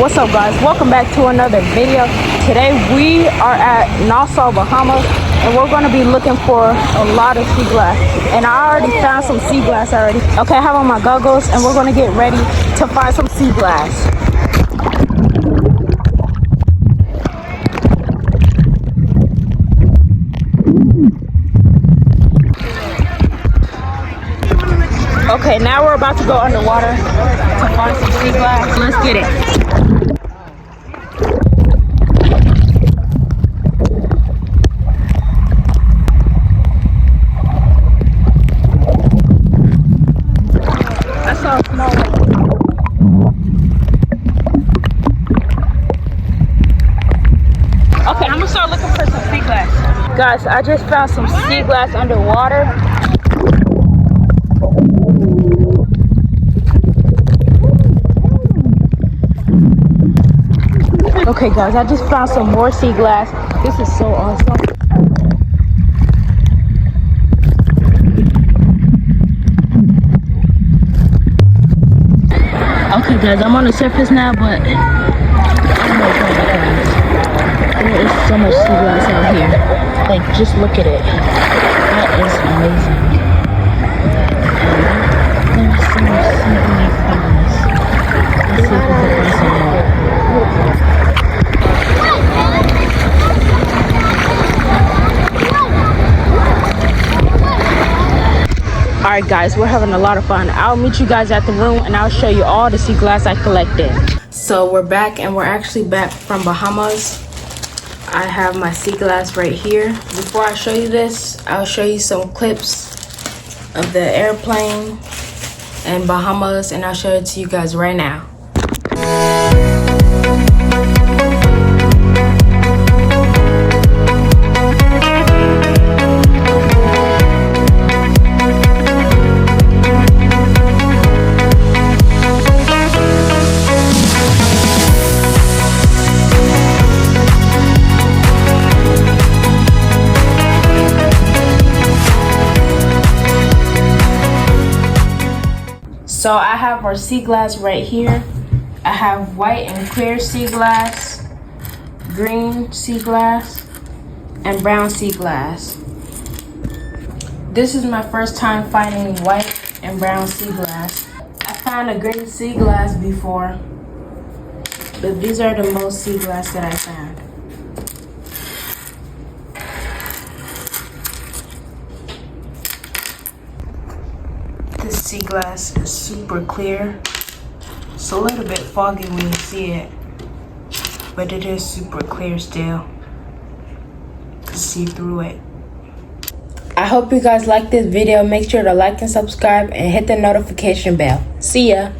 What's up, guys? Welcome back to another video. Today we are at Nassau Bahamas and we're going to be looking for a lot of sea glass, and I already found some sea glass already. Okay, I have on my goggles and we're going to get ready to find some sea glass. Okay, now we're about to go underwater to find some sea glass. Let's get it. I saw a small one. Okay, I'm gonna start looking for some sea glass. Guys, I just found some sea glass underwater. Okay guys, I just found some more sea glass. This is so awesome. Okay guys, I'm on the surface now, but oh my god guys, there is so much sea glass out here. Like, just look at it. That is amazing. And there's so much sea glass. Let's see if we can find some more. Alright guys, we're having a lot of fun. I'll meet you guys at the room and I'll show you all the sea glass I collected. So we're back, and we're actually back from Bahamas. I have my sea glass right here. Before I show you this, I'll show you some clips of the airplane in Bahamas, and I'll show it to you guys right now. So I have our sea glass right here. I have white and clear sea glass, green sea glass, and brown sea glass. This is my first time finding white and brown sea glass. I found a green sea glass before, but these are the most sea glass that I found. This sea glass is super clear. It's a little bit foggy when you see it, but it is super clear still. You can see through it. I hope you guys like this video. Make sure to like and subscribe and hit the notification bell. See ya.